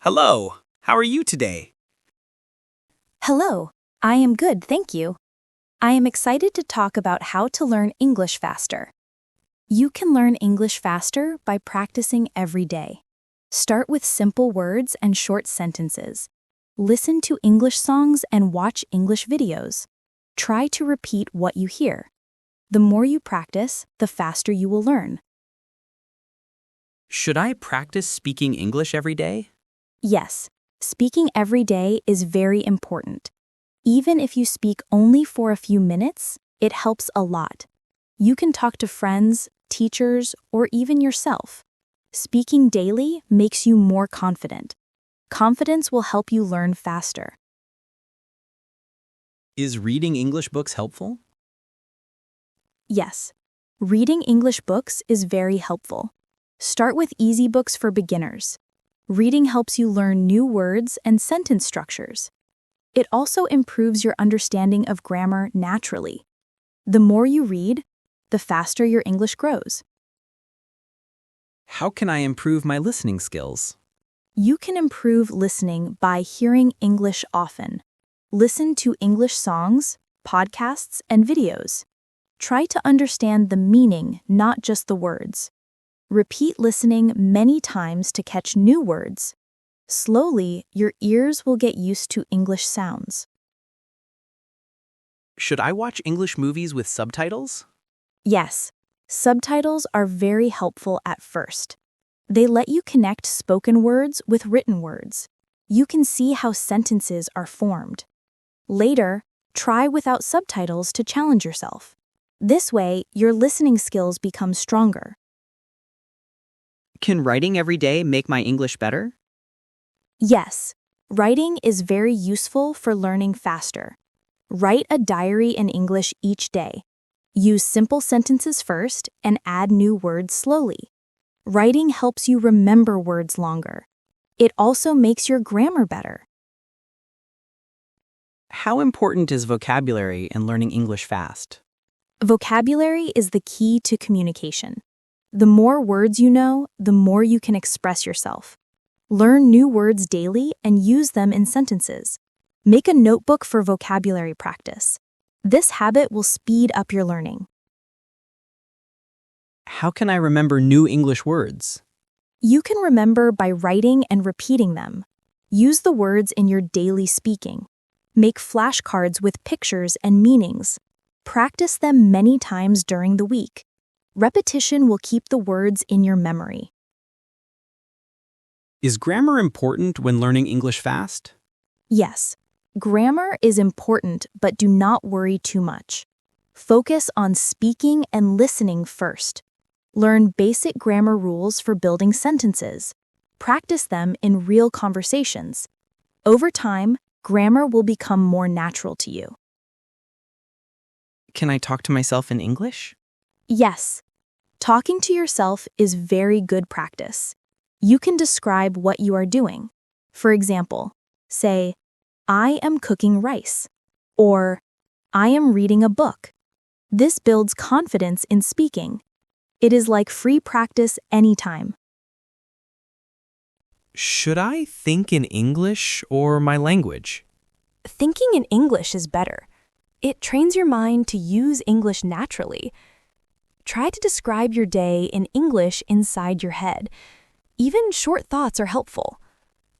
Hello, how are you today? Hello, I am good, thank you. I am excited to talk about how to learn English faster. You can learn English faster by practicing every day. Start with simple words and short sentences. Listen to English songs and watch English videos. Try to repeat what you hear. The more you practice, the faster you will learn. Should I practice speaking English every day? Yes, speaking every day is very important. Even if you speak only for a few minutes, it helps a lot. You can talk to friends, teachers, or even yourself. Speaking daily makes you more confident. Confidence will help you learn faster. Is reading English books helpful? Yes, reading English books is very helpful. Start with easy books for beginners. Reading helps you learn new words and sentence structures. It also improves your understanding of grammar naturally. The more you read, the faster your English grows. How can I improve my listening skills? You can improve listening by hearing English often. Listen to English songs, podcasts, and videos. Try to understand the meaning, not just the words. Repeat listening many times to catch new words. Slowly, your ears will get used to English sounds. Should I watch English movies with subtitles? Yes, subtitles are very helpful at first. They let you connect spoken words with written words. You can see how sentences are formed. Later, try without subtitles to challenge yourself. This way, your listening skills become stronger. Can writing every day make my English better? Yes, writing is very useful for learning faster. Write a diary in English each day. Use simple sentences first and add new words slowly. Writing helps you remember words longer. It also makes your grammar better. How important is vocabulary in learning English fast? Vocabulary is the key to communication. The more words you know, the more you can express yourself. Learn new words daily and use them in sentences. Make a notebook for vocabulary practice. This habit will speed up your learning. How can I remember new English words? You can remember by writing and repeating them. Use the words in your daily speaking. Make flashcards with pictures and meanings. Practice them many times during the week. Repetition will keep the words in your memory. Is grammar important when learning English fast? Yes, grammar is important, but do not worry too much. Focus on speaking and listening first. Learn basic grammar rules for building sentences. Practice them in real conversations. Over time, grammar will become more natural to you. Can I talk to myself in English? Yes, talking to yourself is very good practice. You can describe what you are doing. For example, say, I am cooking rice, or I am reading a book. This builds confidence in speaking. It is like free practice anytime. Should I think in English or my language? Thinking in English is better. It trains your mind to use English naturally. Try to describe your day in English inside your head. Even short thoughts are helpful.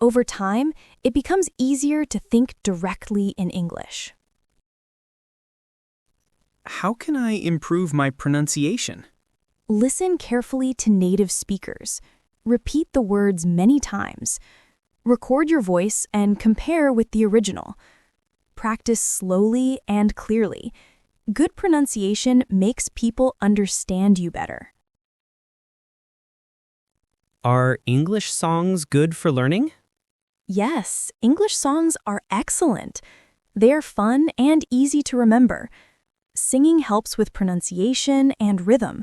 Over time, it becomes easier to think directly in English. How can I improve my pronunciation? Listen carefully to native speakers. Repeat the words many times. Record your voice and compare with the original. Practice slowly and clearly. Good pronunciation makes people understand you better. Are English songs good for learning? Yes, English songs are excellent. They are fun and easy to remember. Singing helps with pronunciation and rhythm.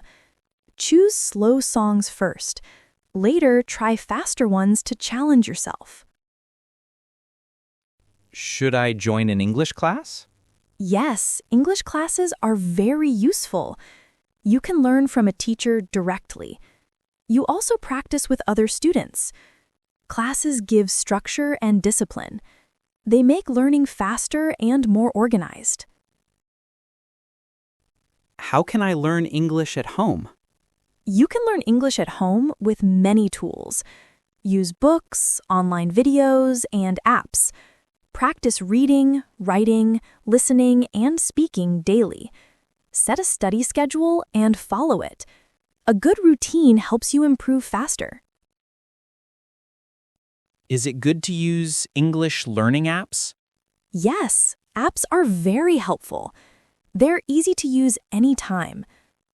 Choose slow songs first. Later, try faster ones to challenge yourself. Should I join an English class? Yes, English classes are very useful. You can learn from a teacher directly. You also practice with other students. Classes give structure and discipline. They make learning faster and more organized. How can I learn English at home? You can learn English at home with many tools. Use books, online videos, and apps. Practice reading, writing, listening, and speaking daily. Set a study schedule and follow it. A good routine helps you improve faster. Is it good to use English learning apps? Yes, apps are very helpful. They're easy to use anytime.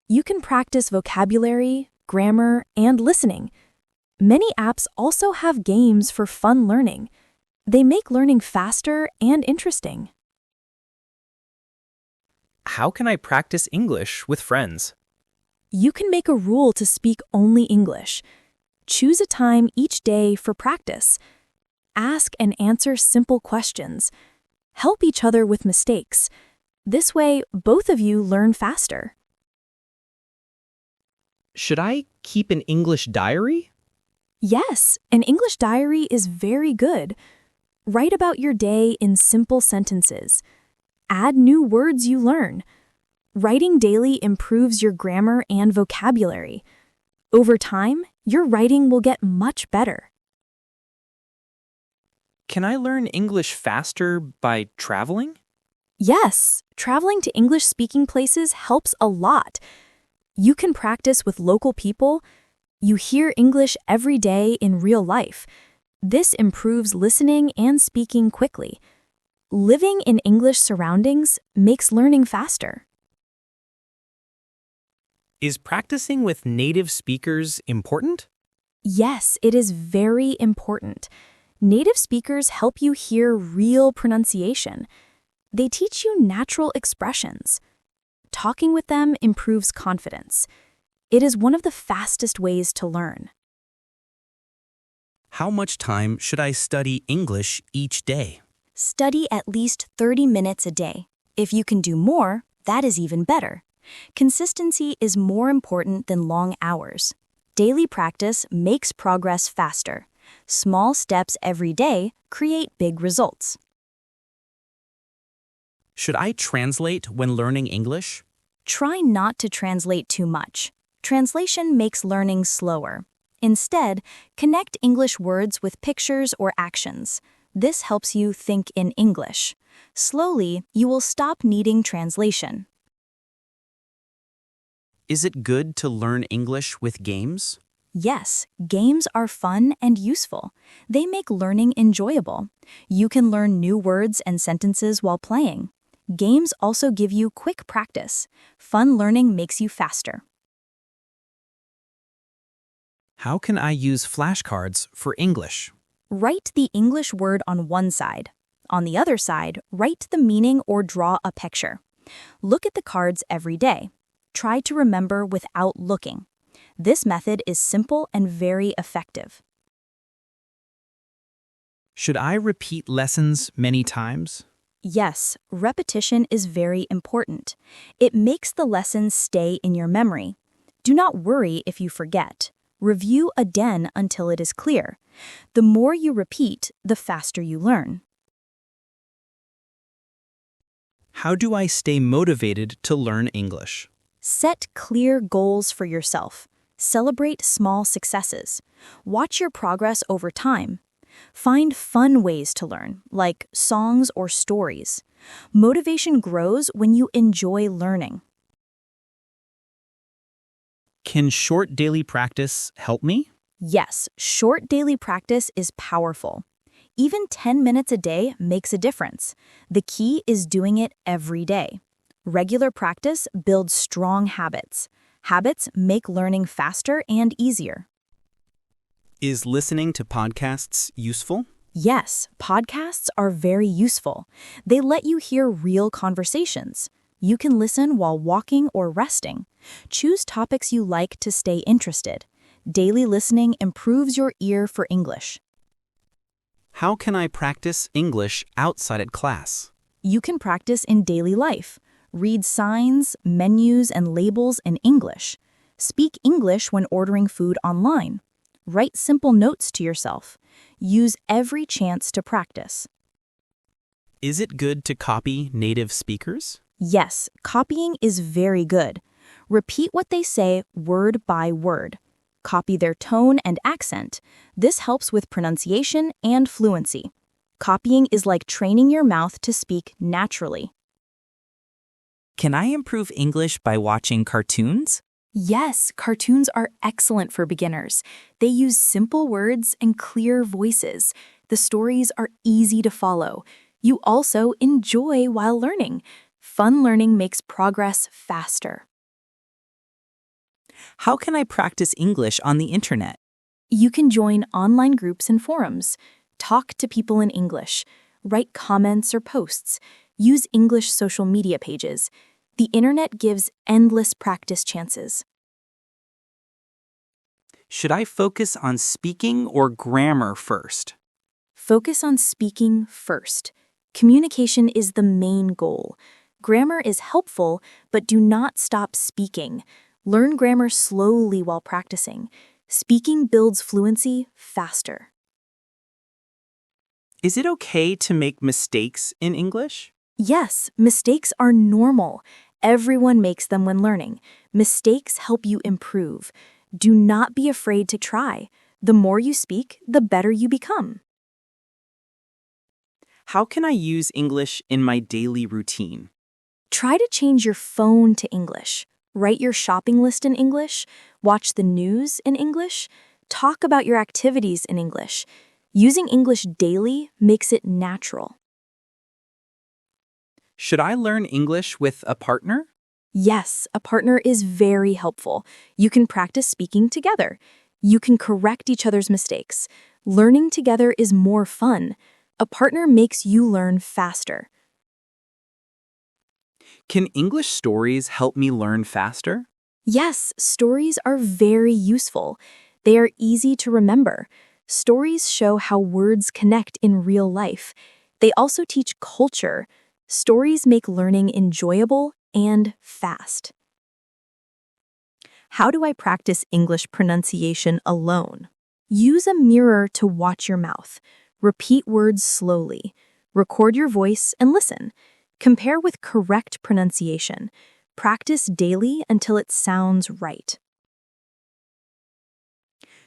You can practice vocabulary, grammar, and listening. Many apps also have games for fun learning. They make learning faster and interesting. How can I practice English with friends? You can make a rule to speak only English. Choose a time each day for practice. Ask and answer simple questions. Help each other with mistakes. This way, both of you learn faster. Should I keep an English diary? Yes, an English diary is very good. Write about your day in simple sentences. Add new words you learn. Writing daily improves your grammar and vocabulary. Over time, your writing will get much better. Can I learn English faster by traveling? Yes, traveling to English-speaking places helps a lot. You can practice with local people. You hear English every day in real life. This improves listening and speaking quickly. Living in English surroundings makes learning faster. Is practicing with native speakers important? Yes, it is very important. Native speakers help you hear real pronunciation. They teach you natural expressions. Talking with them improves confidence. It is one of the fastest ways to learn. How much time should I study English each day? Study at least 30 minutes a day. If you can do more, that is even better. Consistency is more important than long hours. Daily practice makes progress faster. Small steps every day create big results. Should I translate when learning English? Try not to translate too much. Translation makes learning slower. Instead, connect English words with pictures or actions. This helps you think in English. Slowly, you will stop needing translation. Is it good to learn English with games? Yes, games are fun and useful. They make learning enjoyable. You can learn new words and sentences while playing. Games also give you quick practice. Fun learning makes you faster. How can I use flashcards for English? Write the English word on one side. On the other side, write the meaning or draw a picture. Look at the cards every day. Try to remember without looking. This method is simple and very effective. Should I repeat lessons many times? Yes, repetition is very important. It makes the lesson stay in your memory. Do not worry if you forget. Review again until it is clear. The more you repeat, the faster you learn. How do I stay motivated to learn English? Set clear goals for yourself. Celebrate small successes. Watch your progress over time. Find fun ways to learn, like songs or stories. Motivation grows when you enjoy learning. Can short daily practice help me? Yes, short daily practice is powerful. Even 10 minutes a day makes a difference. The key is doing it every day. Regular practice builds strong habits. Habits make learning faster and easier. Is listening to podcasts useful? Yes, podcasts are very useful. They let you hear real conversations. You can listen while walking or resting. Choose topics you like to stay interested. Daily listening improves your ear for English. How can I practice English outside of class? You can practice in daily life. Read signs, menus, and labels in English. Speak English when ordering food online. Write simple notes to yourself. Use every chance to practice. Is it good to copy native speakers? Yes, copying is very good. Repeat what they say word by word. Copy their tone and accent. This helps with pronunciation and fluency. Copying is like training your mouth to speak naturally. Can I improve English by watching cartoons? Yes, cartoons are excellent for beginners. They use simple words and clear voices. The stories are easy to follow. You also enjoy while learning. Fun learning makes progress faster. How can I practice English on the internet? You can join online groups and forums. Talk to people in English. Write comments or posts. Use English social media pages. The internet gives endless practice chances. Should I focus on speaking or grammar first? Focus on speaking first. Communication is the main goal. Grammar is helpful, but do not stop speaking. Learn grammar slowly while practicing. Speaking builds fluency faster. Is it okay to make mistakes in English? Yes, mistakes are normal. Everyone makes them when learning. Mistakes help you improve. Do not be afraid to try. The more you speak, the better you become. How can I use English in my daily routine? Try to change your phone to English. Write your shopping list in English. Watch the news in English. Talk about your activities in English. Using English daily makes it natural. Should I learn English with a partner? Yes, a partner is very helpful. You can practice speaking together. You can correct each other's mistakes. Learning together is more fun. A partner makes you learn faster. Can English stories help me learn faster? Yes, stories are very useful. They are easy to remember. Stories show how words connect in real life. They also teach culture. Stories make learning enjoyable and fast. How do I practice English pronunciation alone? Use a mirror to watch your mouth. Repeat words slowly. Record your voice and listen. Compare with correct pronunciation. Practice daily until it sounds right.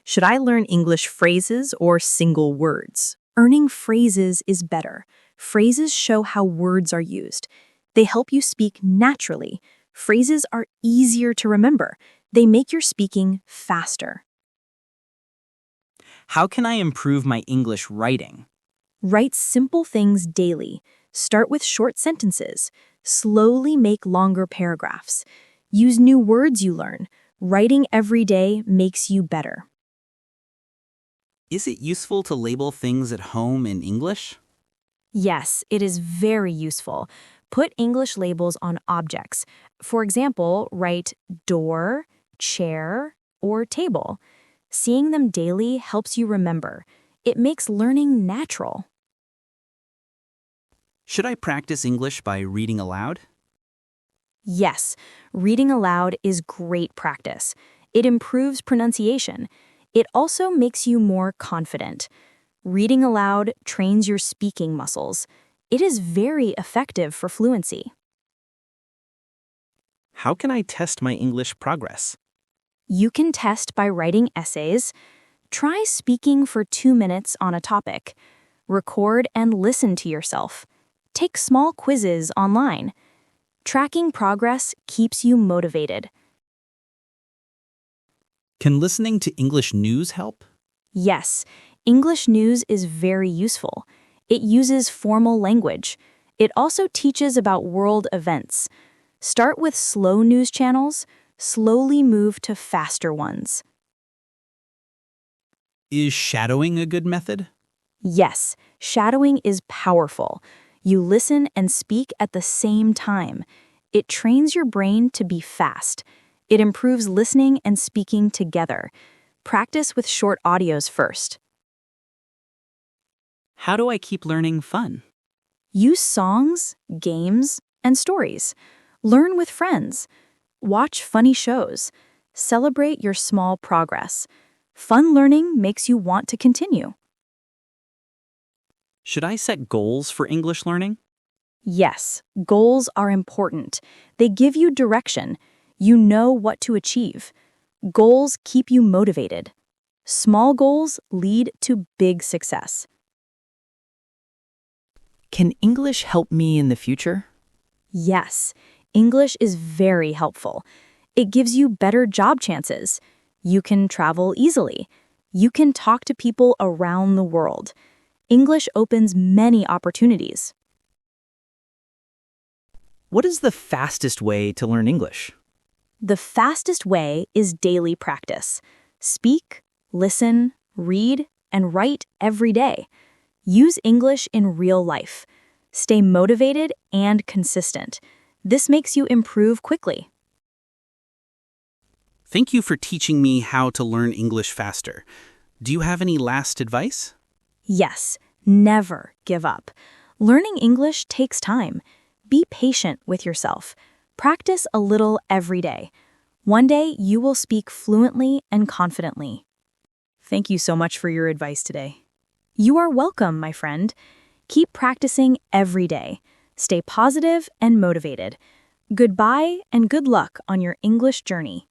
Should I learn English phrases or single words? Earning phrases is better. Phrases show how words are used. They help you speak naturally. Phrases are easier to remember. They make your speaking faster. How can I improve my English writing? Write simple things daily. Start with short sentences. Slowly make longer paragraphs. Use new words you learn. Writing every day makes you better. Is it useful to label things at home in English? Yes, it is very useful. Put English labels on objects. For example, write door, chair, or table. Seeing them daily helps you remember. It makes learning natural. Should I practice English by reading aloud? Yes, reading aloud is great practice. It improves pronunciation. It also makes you more confident. Reading aloud trains your speaking muscles. It is very effective for fluency. How can I test my English progress? You can test by writing essays. Try speaking for 2 minutes on a topic. Record and listen to yourself. Take small quizzes online. Tracking progress keeps you motivated. Can listening to English news help? Yes, English news is very useful. It uses formal language. It also teaches about world events. Start with slow news channels, slowly move to faster ones. Is shadowing a good method? Yes, shadowing is powerful. You listen and speak at the same time. It trains your brain to be fast. It improves listening and speaking together. Practice with short audios first. How do I keep learning fun? Use songs, games, and stories. Learn with friends. Watch funny shows. Celebrate your small progress. Fun learning makes you want to continue. Should I set goals for English learning? Yes, goals are important. They give you direction. You know what to achieve. Goals keep you motivated. Small goals lead to big success. Can English help me in the future? Yes, English is very helpful. It gives you better job chances. You can travel easily. You can talk to people around the world. English opens many opportunities. What is the fastest way to learn English? The fastest way is daily practice. Speak, listen, read, and write every day. Use English in real life. Stay motivated and consistent. This makes you improve quickly. Thank you for teaching me how to learn English faster. Do you have any last advice? Yes, never give up. Learning English takes time. Be patient with yourself. Practice a little every day. One day, you will speak fluently and confidently. Thank you so much for your advice today. You are welcome, my friend. Keep practicing every day. Stay positive and motivated. Goodbye and good luck on your English journey.